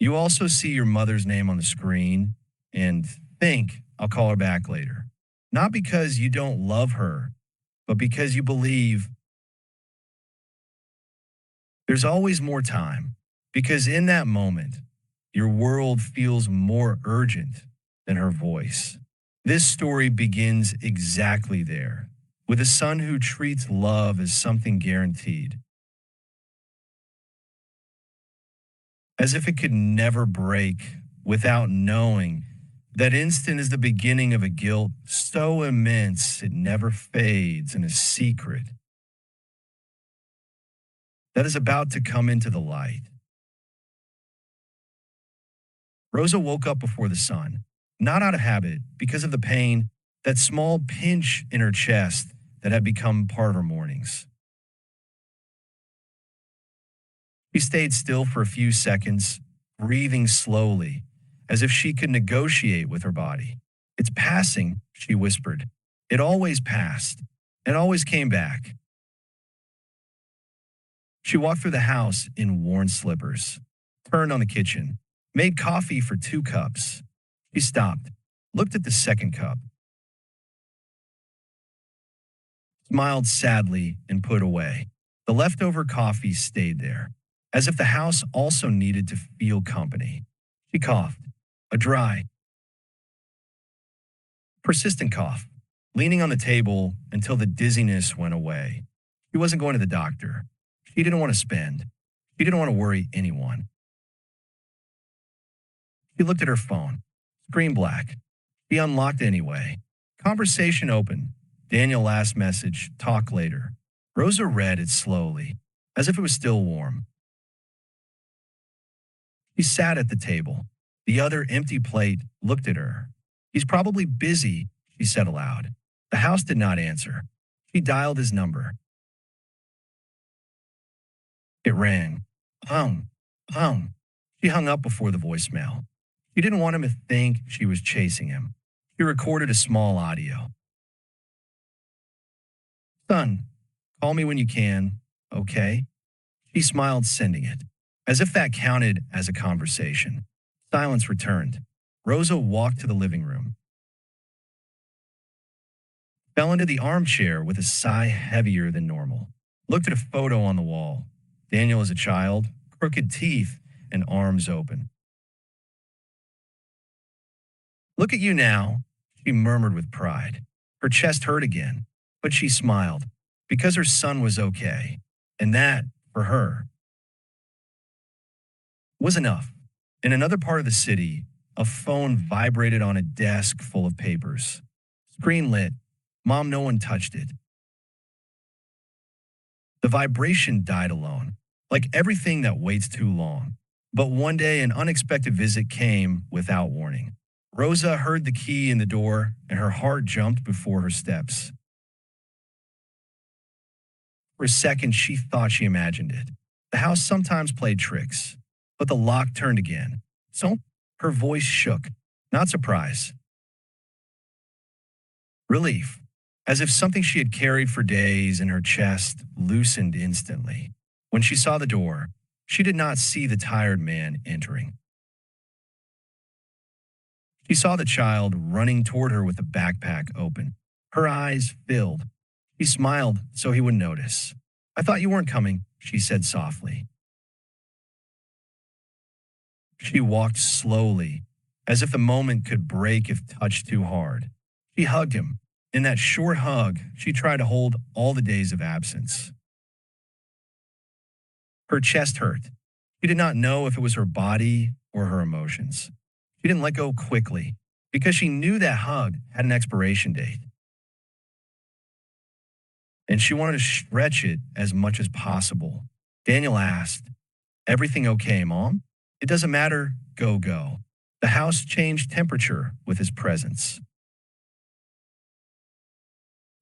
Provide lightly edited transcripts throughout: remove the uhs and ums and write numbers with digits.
You also see your mother's name on the screen and think, I'll call her back later. Not because you don't love her, but because you believe there's always more time. Because in that moment, your world feels more urgent than her voice. This story begins exactly there, with a son who treats love as something guaranteed, as if it could never break without knowing that instant is the beginning of a guilt so immense it never fades and a secret that is about to come into the light. Rosa woke up before the sun, not out of habit, because of the pain, that small pinch in her chest that had become part of her mornings. She stayed still for a few seconds, breathing slowly, as if she could negotiate with her body. It's passing, she whispered. It always passed. It always came back. She walked through the house in worn slippers, turned on the kitchen, made coffee for 2 cups. She stopped, looked at the second cup, smiled sadly, and put away. The leftover coffee stayed there, as if the house also needed to feel company. She coughed, a dry, persistent cough, leaning on the table until the dizziness went away. She wasn't going to the doctor. She didn't want to spend. She didn't want to worry anyone. She looked at her phone, screen black. She unlocked anyway. Conversation open. Daniel last message, talk later. Rosa read it slowly, as if it was still warm. She sat at the table. The other empty plate looked at her. He's probably busy, she said aloud. The house did not answer. She dialed his number. It rang. Hung. Hung. She hung up before the voicemail. She didn't want him to think she was chasing him. She recorded a small audio. Son, call me when you can, okay? She smiled, sending it, as if that counted as a conversation. Silence returned. Rosa walked to the living room, fell into the armchair with a sigh heavier than normal, looked at a photo on the wall. Daniel as a child, crooked teeth and arms open. Look at you now, she murmured with pride. Her chest hurt again, but she smiled because her son was okay. And that, for her, was enough. In another part of the city, a phone vibrated on a desk full of papers. Screen lit. Mom, no one touched it. The vibration died alone, like everything that waits too long. But one day, an unexpected visit came without warning. Rosa heard the key in the door, and her heart jumped before her steps. For a second, she thought she imagined it. The house sometimes played tricks, but the lock turned again. So her voice shook, not surprise, relief, as if something she had carried for days in her chest loosened instantly. When she saw the door, she did not see the tired man entering. She saw the child running toward her with the backpack open. Her eyes filled. He smiled so he wouldn't notice. I thought you weren't coming, she said softly. She walked slowly, as if the moment could break if touched too hard. She hugged him. In that short hug, she tried to hold all the days of absence. Her chest hurt. She did not know if it was her body or her emotions. She didn't let go quickly because she knew that hug had an expiration date. And she wanted to stretch it as much as possible. Daniel asked, everything okay, Mom? It doesn't matter, go. The house changed temperature with his presence.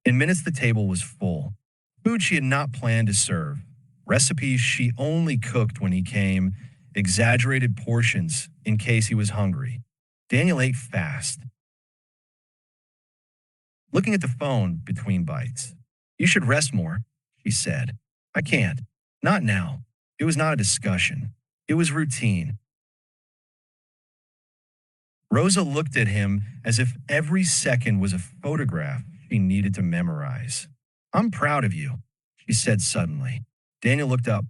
In minutes, the table was full. Food she had not planned to serve. Recipes she only cooked when he came. Exaggerated portions in case he was hungry. Daniel ate fast, looking at the phone between bites. You should rest more, she said. I can't. Not now. It was not a discussion. It was routine. Rosa looked at him as if every second was a photograph she needed to memorize. I'm proud of you, she said suddenly. Daniel looked up,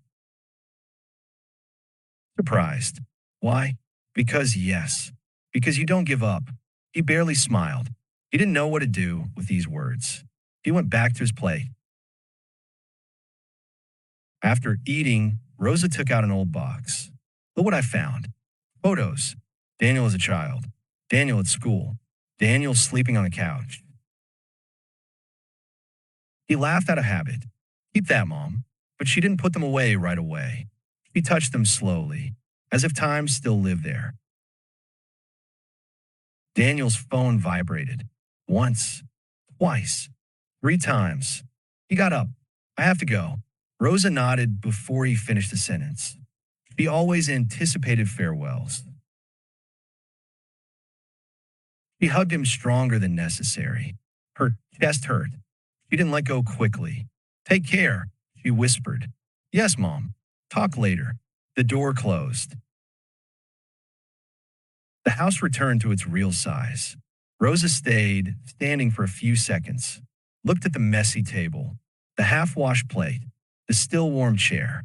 surprised. Why? Because yes. Because you don't give up. He barely smiled. He didn't know what to do with these words. He went back to his plate. After eating, Rosa took out an old box. Look what I found. Photos. Daniel as a child. Daniel at school. Daniel sleeping on the couch. He laughed out of habit. Keep that, Mom. But she didn't put them away right away. She touched them slowly, as if time still lived there. Daniel's phone vibrated. Once, twice, 3 times. He got up. I have to go. Rosa nodded before he finished the sentence. She always anticipated farewells. She hugged him stronger than necessary. Her chest hurt. She didn't let go quickly. Take care, she whispered. Yes, Mom. Talk later. The door closed. The house returned to its real size. Rosa stayed, standing for a few seconds, looked at the messy table, the half-washed plate, the still warm chair.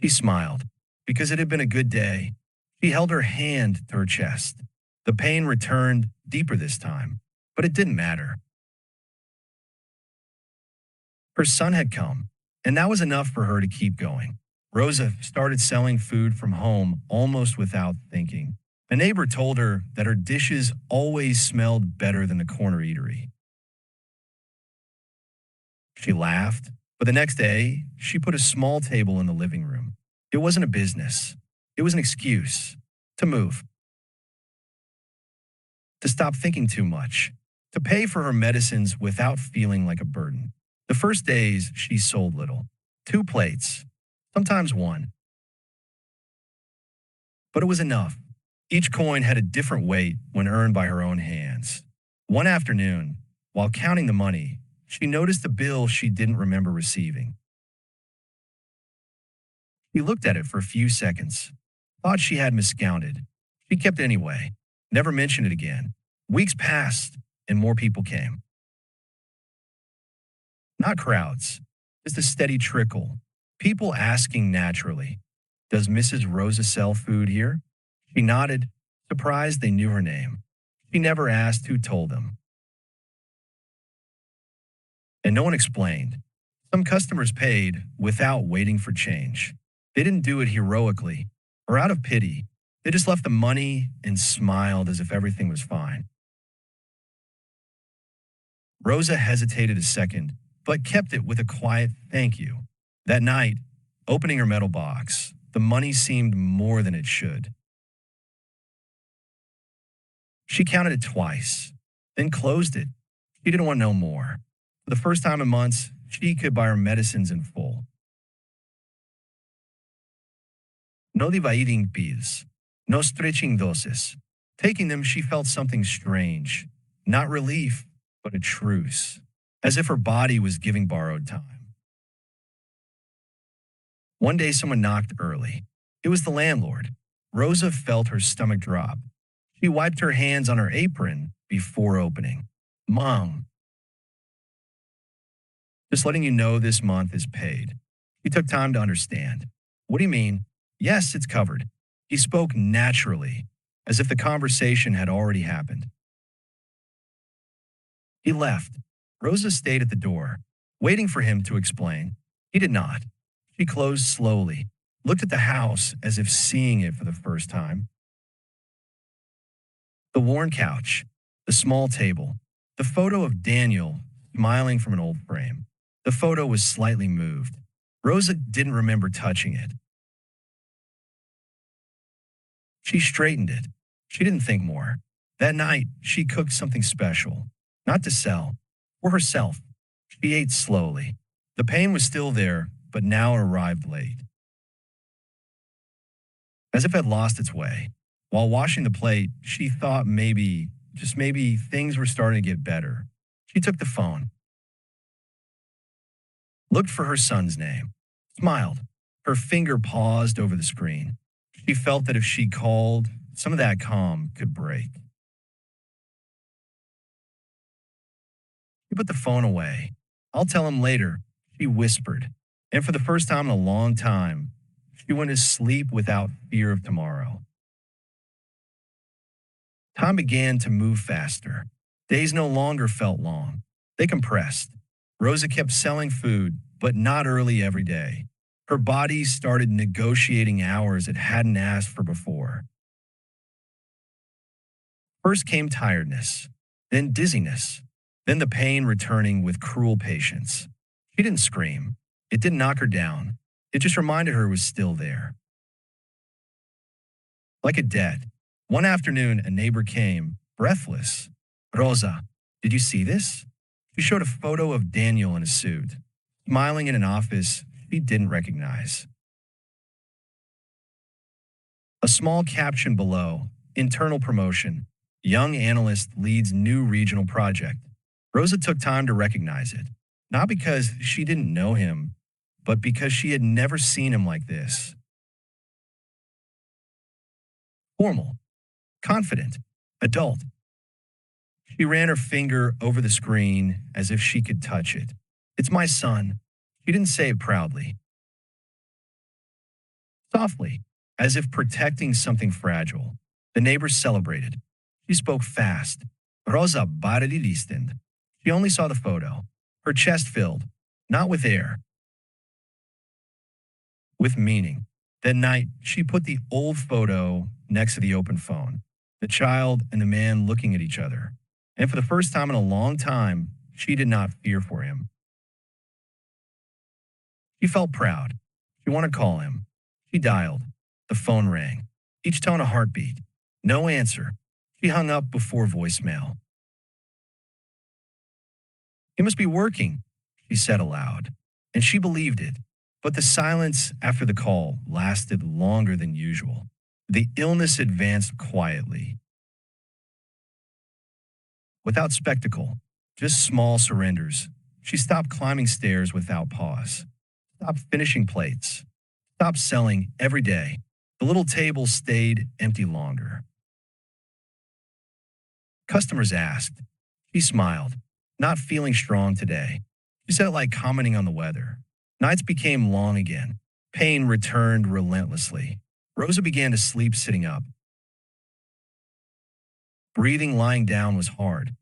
She smiled, because it had been a good day. She held her hand to her chest. The pain returned deeper this time, but it didn't matter. Her son had come, and that was enough for her to keep going. Rosa started selling food from home almost without thinking. A neighbor told her that her dishes always smelled better than the corner eatery. She laughed, but the next day, she put a small table in the living room. It wasn't a business. It was an excuse to move, to stop thinking too much, to pay for her medicines without feeling like a burden. The first days, she sold little. 2 plates, sometimes 1. But it was enough. Each coin had a different weight when earned by her own hands. One afternoon, while counting the money, she noticed a bill she didn't remember receiving. She looked at it for a few seconds, thought she had miscounted. She kept it anyway, never mentioned it again. Weeks passed, and more people came. Not crowds, just a steady trickle. People asking naturally, does Mrs. Rosa sell food here? She nodded, surprised they knew her name. She never asked who told them. And no one explained. Some customers paid without waiting for change. They didn't do it heroically or out of pity. They just left the money and smiled as if everything was fine. Rosa hesitated a second, but kept it with a quiet thank you. That night, opening her metal box, the money seemed more than it should. She counted it twice, then closed it. She didn't want to know more. For the first time in months, she could buy her medicines in full. No dividing pills, no stretching doses. Taking them, she felt something strange. Not relief, but a truce, as if her body was giving borrowed time. One day, someone knocked early. It was the landlord. Rosa felt her stomach drop. She wiped her hands on her apron before opening. Mom, just letting you know this month is paid. He took time to understand. What do you mean? Yes, it's covered. He spoke naturally, as if the conversation had already happened. He left. Rosa stayed at the door, waiting for him to explain. He did not. She closed slowly, looked at the house as if seeing it for the first time. The worn couch, the small table, the photo of Daniel smiling from an old frame. The photo was slightly moved. Rosa didn't remember touching it. She straightened it. She didn't think more. That night, she cooked something special, not to sell, for herself. She ate slowly. The pain was still there, but now it arrived late. As if it had lost its way. While washing the plate, she thought maybe, just maybe, things were starting to get better. She took the phone, looked for her son's name, smiled. Her finger paused over the screen. She felt that if she called, some of that calm could break. He put the phone away. I'll tell him later, she whispered. And for the first time in a long time, she went to sleep without fear of tomorrow. Time began to move faster. Days no longer felt long. They compressed. Rosa kept selling food, but not early every day. Her body started negotiating hours it hadn't asked for before. First came tiredness, then dizziness, then the pain returning with cruel patience. She didn't scream. It didn't knock her down. It just reminded her it was still there. Like a debt. One afternoon, a neighbor came, breathless. Rosa, did you see this? She showed a photo of Daniel in a suit, smiling in an office she didn't recognize. A small caption below, internal promotion, young analyst leads new regional project. Rosa took time to recognize it, not because she didn't know him, but because she had never seen him like this. Formal, confident, adult. She ran her finger over the screen as if she could touch it. It's my son. She didn't say it proudly. Softly, as if protecting something fragile, the neighbors celebrated. She spoke fast. Rosa Baradidistend. She only saw the photo. Her chest filled, not with air, with meaning. That night, she put the old photo next to the open phone, the child and the man looking at each other. And for the first time in a long time, she did not fear for him. She felt proud. She wanted to call him. She dialed. The phone rang. Each tone a heartbeat. No answer. She hung up before voicemail. He must be working, she said aloud. And she believed it. But the silence after the call lasted longer than usual. The illness advanced quietly. Without spectacle, just small surrenders. She stopped climbing stairs without pause. Stopped finishing plates. Stopped selling every day. The little table stayed empty longer. Customers asked. She smiled, not feeling strong today. She said it like commenting on the weather. Nights became long again. Pain returned relentlessly. Rosa began to sleep sitting up. Breathing lying down was hard.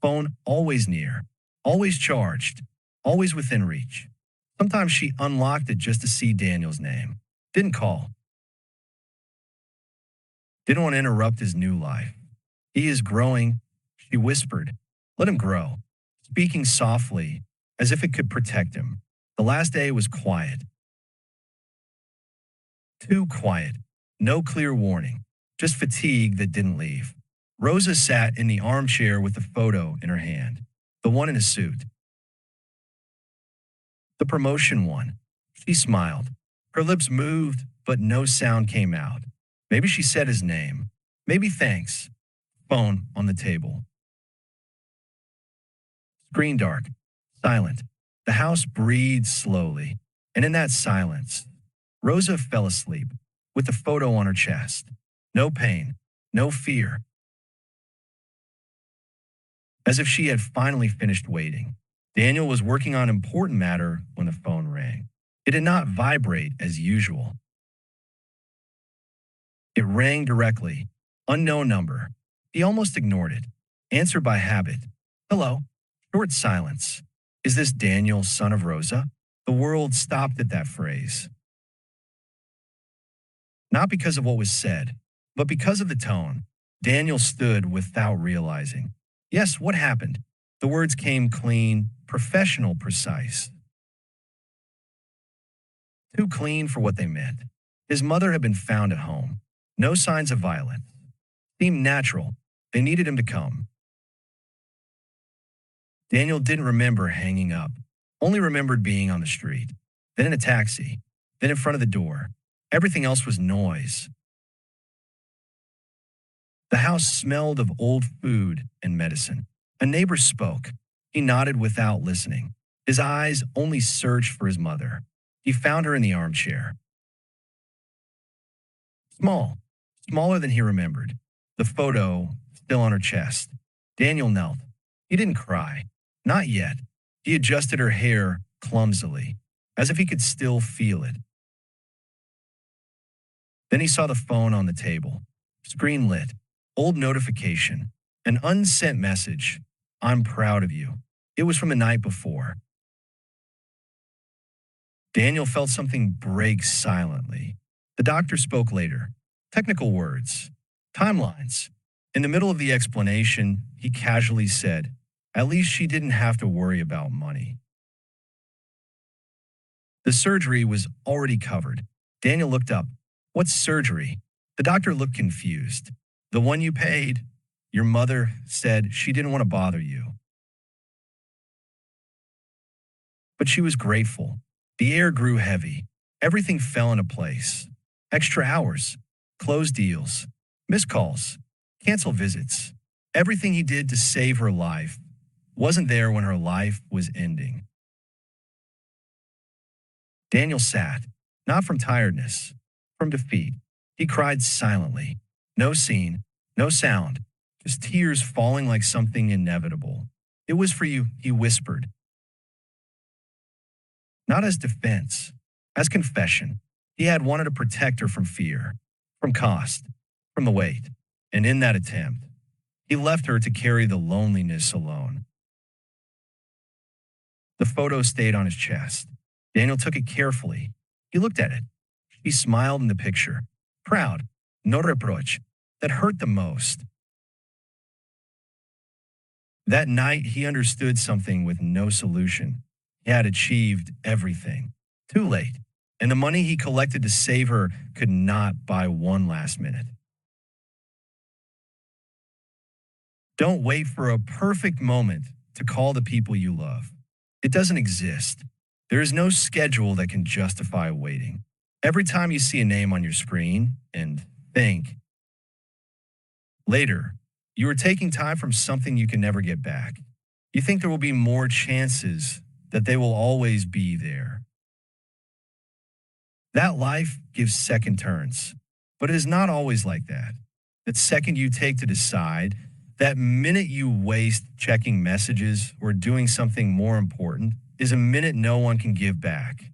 Phone always near, always charged, always within reach. Sometimes she unlocked it just to see Daniel's name. Didn't call. Didn't want to interrupt his new life. He is growing, she whispered. Let him grow, speaking softly, as if it could protect him. The last day was quiet. Too quiet. No clear warning. Just fatigue that didn't leave. Rosa sat in the armchair with the photo in her hand, the one in a suit. The promotion one. She smiled. Her lips moved, but no sound came out. Maybe she said his name. Maybe thanks. Phone on the table. Screen dark. Silent. The house breathed slowly. And in that silence, Rosa fell asleep with the photo on her chest. No pain. No fear. As if she had finally finished waiting. Daniel was working on important matter when the phone rang. It did not vibrate as usual. It rang directly. Unknown number. He almost ignored it. Answered by habit. Hello. Short silence. Is this Daniel, son of Rosa? The world stopped at that phrase. Not because of what was said, but because of the tone. Daniel stood without realizing. Yes, what happened? The words came clean, professional, precise. Too clean for what they meant. His mother had been found at home. No signs of violence. Seemed natural. They needed him to come. Daniel didn't remember hanging up. Only remembered being on the street. Then in a taxi. Then in front of the door. Everything else was noise. The house smelled of old food and medicine. A neighbor spoke. He nodded without listening. His eyes only searched for his mother. He found her in the armchair. Small, smaller than he remembered, the photo still on her chest. Daniel knelt. He didn't cry. Not yet. He adjusted her hair clumsily, as if he could still feel it. Then he saw the phone on the table. Screen lit. Old notification. An unsent message. I'm proud of you. It was from the night before. Daniel felt something break silently. The doctor spoke later. Technical words. Timelines. In the middle of the explanation, he casually said, "At least she didn't have to worry about money." The surgery was already covered. Daniel looked up. "What surgery?" The doctor looked confused. "The one you paid. Your mother said she didn't want to bother you." But she was grateful. The air grew heavy. Everything fell into place. Extra hours, closed deals, missed calls, canceled visits. Everything he did to save her life wasn't there when her life was ending. Daniel sat, not from tiredness, from defeat. He cried silently. No scene, no sound, just tears falling like something inevitable. "It was for you," he whispered. Not as defense, as confession. He had wanted to protect her from fear, from cost, from the weight. And in that attempt, he left her to carry the loneliness alone. The photo stayed on his chest. Daniel took it carefully. He looked at it. She smiled in the picture. Proud, no reproach, that hurt the most. That night, he understood something with no solution. He had achieved everything. Too late. And the money he collected to save her could not buy one last minute. Don't wait for a perfect moment to call the people you love. It doesn't exist. There is no schedule that can justify waiting. Every time you see a name on your screen and think, later, you are taking time from something you can never get back. You think there will be more chances that they will always be there. That life gives second turns, but it is not always like that. That second you take to decide, that minute you waste checking messages or doing something more important, is a minute no one can give back.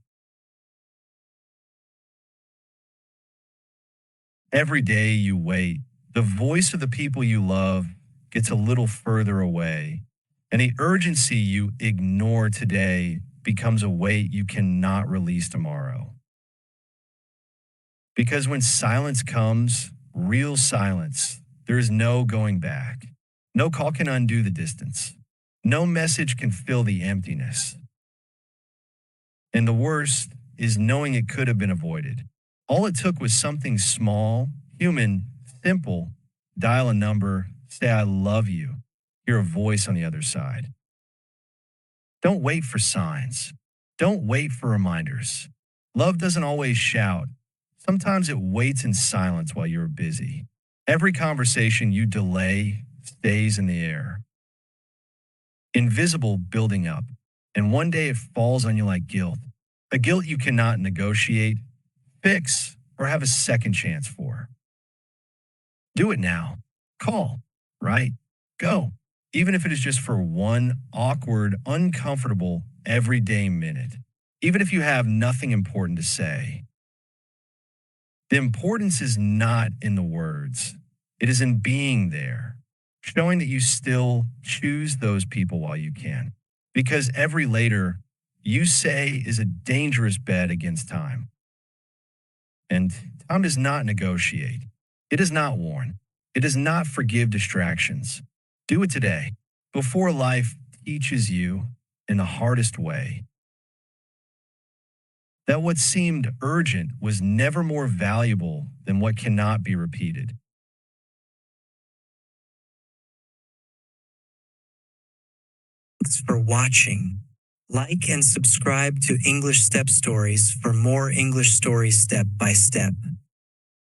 Every day you wait, the voice of the people you love gets a little further away, and the urgency you ignore today becomes a weight you cannot release tomorrow. Because when silence comes, real silence, there is no going back. No call can undo the distance. No message can fill the emptiness. And the worst is knowing it could have been avoided. All it took was something small, human, simple. Dial a number, say "I love you," hear a voice on the other side. Don't wait for signs. Don't wait for reminders. Love doesn't always shout. Sometimes it waits in silence while you're busy. Every conversation you delay stays in the air. Invisible building up, and one day it falls on you like guilt. A guilt you cannot negotiate, fix, or have a second chance for. Do it now. Call. Write. Go. Even if it is just for one awkward, uncomfortable, everyday minute. Even if you have nothing important to say. The importance is not in the words. It is in being there. Showing that you still choose those people while you can. Because every later you say is a dangerous bet against time. And time does not negotiate. It does not warn. It does not forgive distractions. Do it today, before life teaches you in the hardest way that what seemed urgent was never more valuable than what cannot be repeated. Thanks for watching. Like and subscribe to English Step Stories for more English stories step by step.